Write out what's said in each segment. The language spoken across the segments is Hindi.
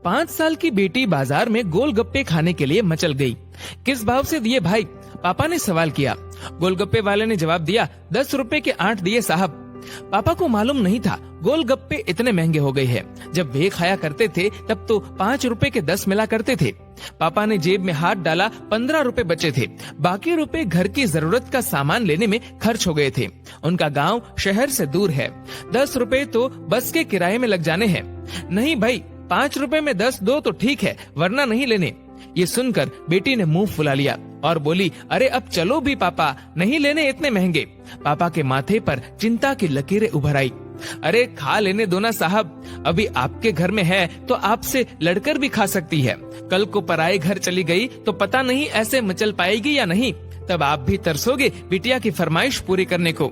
5 साल की बेटी बाजार में गोलगप्पे खाने के लिए मचल गई। किस भाव से दिए भाई? पापा ने सवाल किया। गोलगप्पे वाले ने जवाब दिया, 10 रुपए के 8 दिए साहब। पापा को मालूम नहीं था गोलगप्पे इतने महंगे हो गए हैं। जब वे खाया करते थे तब तो 5 रुपए के 10 मिला करते थे। पापा ने जेब में हाथ डाला, 15 रुपए बचे थे। बाकी रुपए घर की जरूरत का सामान लेने में खर्च हो गए थे। उनका गांव शहर से दूर है। 10 रुपए तो बस के किराए में लग जाने हैं। नहीं भाई, 5 रुपए में 10 दो तो ठीक है, वरना नहीं लेने। ये सुनकर बेटी ने मुंह फुला लिया और बोली, अरे अब चलो भी पापा, नहीं लेने इतने महंगे। पापा के माथे पर चिंता की लकीरें उभर आई। अरे खा लेने दो ना साहब, अभी आपके घर में है तो आपसे लड़कर भी खा सकती है। कल को पराए घर चली गई तो पता नहीं ऐसे मचल पाएगी या नहीं, तब आप भी तरसोगे बिटिया की फरमाइश पूरी करने को।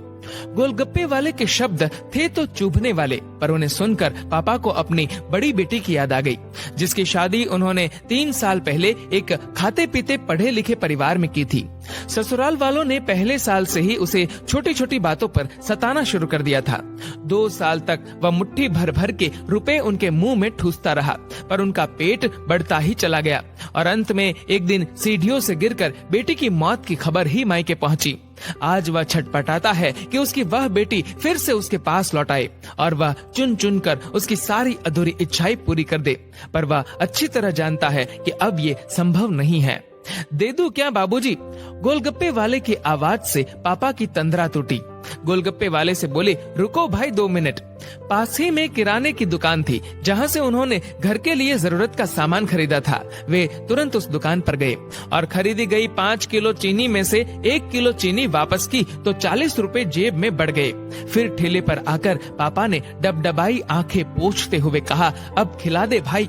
गोलगप्पे वाले के शब्द थे तो चुभने वाले, पर उन्हें सुनकर पापा को अपनी बड़ी बेटी की याद आ गई, जिसकी शादी उन्होंने 3 साल पहले एक खाते पीते पढ़े लिखे परिवार में की थी। ससुराल वालों ने पहले साल से ही उसे छोटी छोटी बातों पर सताना शुरू कर दिया था। 2 साल तक वह मुट्ठी भर भर के रुपए उनके मुंह में ठूसता रहा, पर उनका पेट बढ़ता ही चला गया और अंत में एक दिन सीढ़ियों से गिरकर बेटी की मौत की खबर ही मायके पहुंची। आज वह छटपटाता है कि उसकी वह बेटी फिर से उसके पास लौट आए और वह चुन चुन कर उसकी सारी अधूरी इच्छाएं पूरी कर दे, पर वह अच्छी तरह जानता है कि अब ये संभव नहीं है। दे दूं क्या बाबूजी? गोलगप्पे वाले की आवाज से पापा की तंद्रा टूटी। गोलगप्पे वाले से बोले, रुको भाई 2 मिनट। पास ही में किराने की दुकान थी जहां से उन्होंने घर के लिए जरूरत का सामान खरीदा था। वे तुरंत उस दुकान पर गए और खरीदी गई 5 किलो चीनी में से 1 किलो चीनी वापस की तो 40 रुपए जेब में बढ़ गए। फिर ठेले पर आकर पापा ने डबडबाई आंखें पोंछते हुए कहा, अब खिला दे भाई।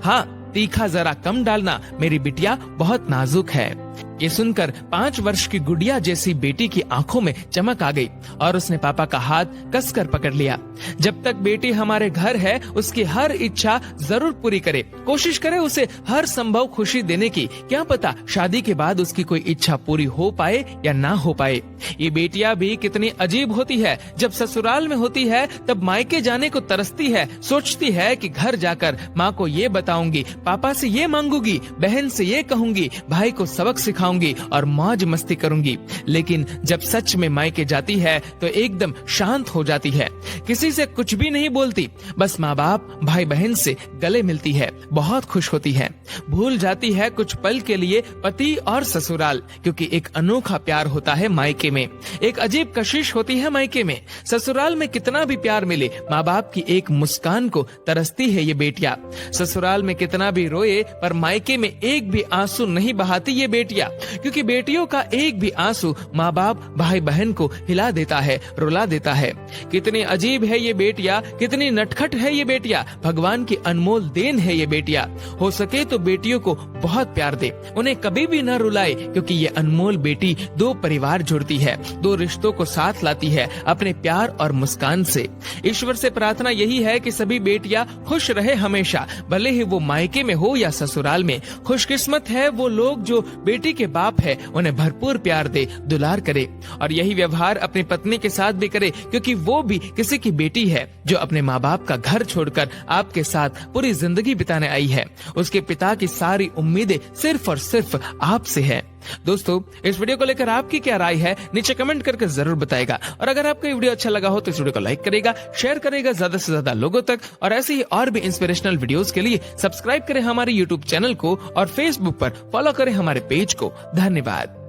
हाँ, तीखा जरा कम डालना, मेरी बिटिया बहुत नाजुक है। ये सुनकर 5 वर्ष की गुड़िया जैसी बेटी की आंखों में चमक आ गई और उसने पापा का हाथ कसकर पकड़ लिया। जब तक बेटी हमारे घर है उसकी हर इच्छा जरूर पूरी करे, कोशिश करे उसे हर संभव खुशी देने की। क्या पता शादी के बाद उसकी कोई इच्छा पूरी हो पाए या ना हो पाए। ये बेटियां भी कितनी अजीब होती है, जब ससुराल में होती है तब मायके जाने को तरसती है, सोचती है कि घर जाकर माँ को ये बताऊंगी, पापा से ये मांगूंगी, बहन से ये कहूंगी, भाई को सबक सिखाऊंगी और मौज मस्ती करूंगी। लेकिन जब सच में मायके जाती है तो एकदम शांत हो जाती है, किसी से कुछ भी नहीं बोलती, बस माँ बाप भाई बहन से गले मिलती है, बहुत खुश होती है, भूल जाती है कुछ पल के लिए पति और ससुराल, क्योंकि एक अनोखा प्यार होता है मायके में, एक अजीब कशिश होती है मायके में। ससुराल में कितना भी प्यार मिले, माँ बाप की एक मुस्कान को तरसती है ये बेटियां। ससुराल में कितना भी रोए पर मायके में एक भी आंसू नहीं बहाती ये बेटियां, क्योंकि बेटियों का एक भी आंसू माँ बाप भाई बहन को हिला देता है, रुला देता है। कितनी अजीब है ये बेटियां, कितनी नटखट है ये बेटियां, भगवान की अनमोल देन है ये बेटियां। हो सके तो बेटियों को बहुत प्यार दे, उन्हें कभी भी न रुलाए, क्योंकि ये अनमोल बेटी 2 परिवार जोड़ती है, 2 रिश्तों को साथ लाती है अपने प्यार और मुस्कान से। ईश्वर से प्रार्थना यही है कि सभी बेटियां खुश रहे हमेशा, भले ही वो मायके में हो या ससुराल में। खुशकिस्मत है वो लोग जो बेटी के बाप है, उन्हें भरपूर प्यार दे, दुलार करे और यही व्यवहार अपनी पत्नी के साथ भी करे, क्योंकि वो भी किसी की बेटी है जो अपने माँ बाप का घर छोड़कर आपके साथ पूरी जिंदगी बिताने आई है। उसके पिता की सारी उम्मीदें सिर्फ और सिर्फ आपसे है। दोस्तों, इस वीडियो को लेकर आपकी क्या राय है नीचे कमेंट करके जरूर बताएगा और अगर आपको ये वीडियो अच्छा लगा हो तो इस वीडियो को लाइक करेगा, शेयर करेगा ज्यादा से ज्यादा लोगों तक और ऐसे ही और भी इंस्पिरेशनल वीडियोस के लिए सब्सक्राइब करें हमारे यूट्यूब चैनल को और फेसबुक पर फॉलो करें हमारे पेज को। धन्यवाद।